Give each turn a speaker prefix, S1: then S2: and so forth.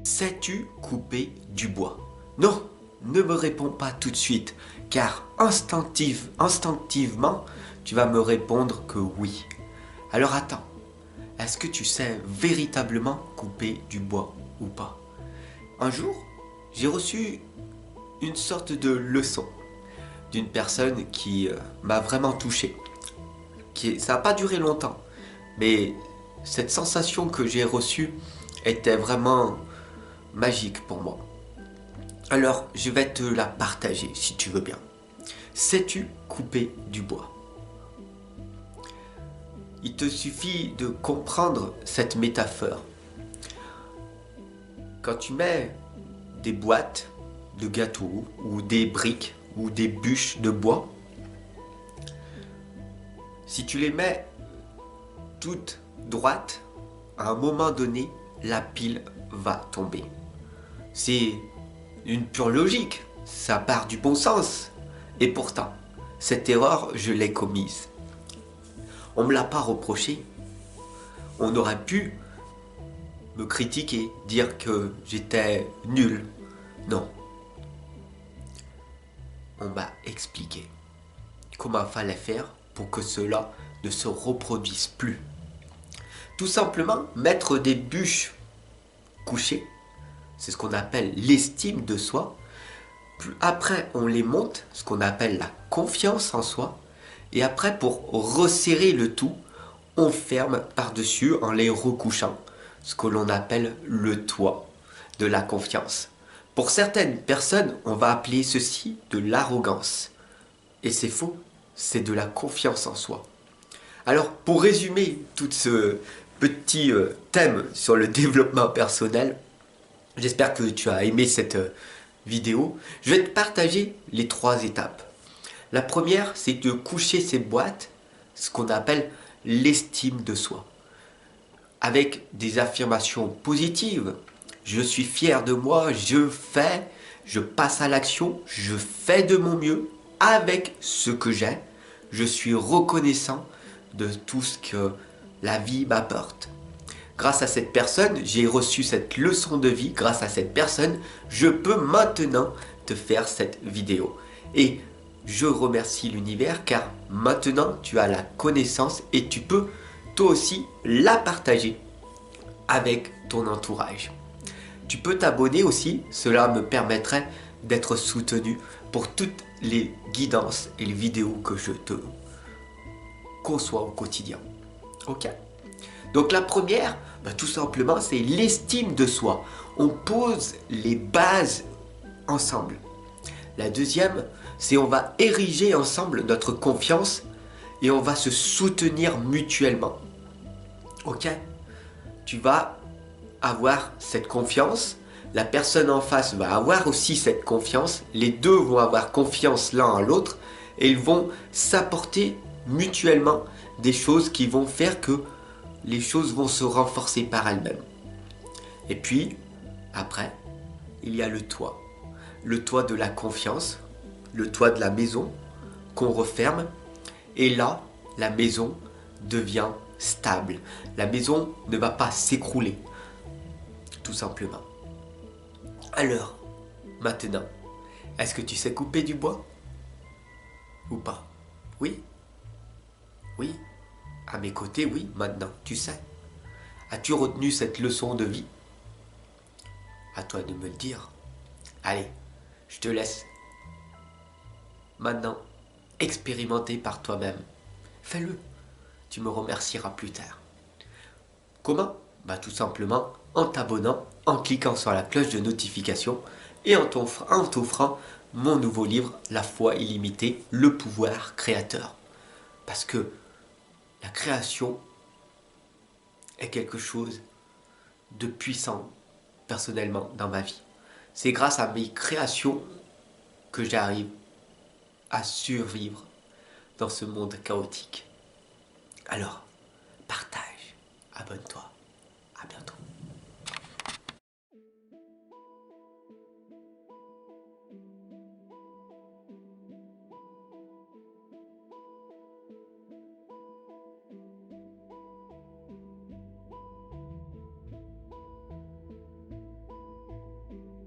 S1: Sais-tu couper du bois? Non, ne me réponds pas tout de suite, car instinctivement, tu vas me répondre que oui. Alors attends, est-ce que tu sais véritablement couper du bois ou pas? Un jour, j'ai reçu une sorte de leçon d'une personne qui m'a vraiment touché. Ça n'a pas duré longtemps, mais cette sensation que j'ai reçue était vraiment magique pour moi. Alors, je vais te la partager si tu veux bien. Sais-tu couper du bois? Il te suffit de comprendre cette métaphore. Quand tu mets des boîtes de gâteaux ou des briques ou des bûches de bois, si tu les mets toutes droites, à un moment donné, la pile va tomber. C'est une pure logique, ça part du bon sens. Et pourtant, cette erreur, je l'ai commise. On ne me l'a pas reproché. On aurait pu me critiquer, dire que j'étais nul. Non. On m'a expliqué comment il fallait faire pour que cela ne se reproduise plus. Tout simplement, mettre des bûches couchées, c'est ce qu'on appelle l'estime de soi. Après, on les monte, ce qu'on appelle la confiance en soi. Et après, pour resserrer le tout, on ferme par-dessus en les recouchant, ce que l'on appelle le toit de la confiance. Pour certaines personnes, on va appeler ceci de l'arrogance. Et c'est faux, c'est de la confiance en soi. Alors, pour résumer tout ce petit thème sur le développement personnel, j'espère que tu as aimé cette vidéo. Je vais te partager les 3 étapes. La première, c'est de coucher ces boîtes, ce qu'on appelle l'estime de soi, avec des affirmations positives. Je suis fier de moi, je fais, je passe à l'action, je fais de mon mieux avec ce que j'ai. Je suis reconnaissant de tout ce que la vie m'apporte. Grâce à cette personne, j'ai reçu cette leçon de vie. Grâce à cette personne, je peux maintenant te faire cette vidéo. Et je remercie l'univers car maintenant tu as la connaissance et tu peux toi aussi la partager avec ton entourage. Tu peux t'abonner aussi, cela me permettrait d'être soutenu pour toutes les guidances et les vidéos que je te conçois au quotidien. Ok? Donc la première, tout simplement, c'est l'estime de soi. On pose les bases ensemble. La deuxième, c'est on va ériger ensemble notre confiance et on va se soutenir mutuellement. Ok? Tu vas avoir cette confiance, la personne en face va avoir aussi cette confiance, les deux vont avoir confiance l'un à l'autre et ils vont s'apporter mutuellement des choses qui vont faire que les choses vont se renforcer par elles-mêmes. Et puis, après, il y a le toit de la confiance, le toit de la maison qu'on referme. Et là, la maison devient stable. La maison ne va pas s'écrouler, tout simplement. Alors, maintenant, est-ce que tu sais couper du bois? Ou pas? Oui? Oui? À mes côtés, oui, maintenant, tu sais. As-tu retenu cette leçon de vie? À toi de me le dire. Allez, je te laisse. Maintenant, expérimenter par toi-même. Fais-le. Tu me remercieras plus tard. Comment? Tout simplement en t'abonnant, en cliquant sur la cloche de notification et en t'offrant mon nouveau livre, La foi illimitée, le pouvoir créateur. Parce que la création est quelque chose de puissant personnellement dans ma vie. C'est grâce à mes créations que j'arrive à survivre dans ce monde chaotique. Alors, partage, abonne-toi.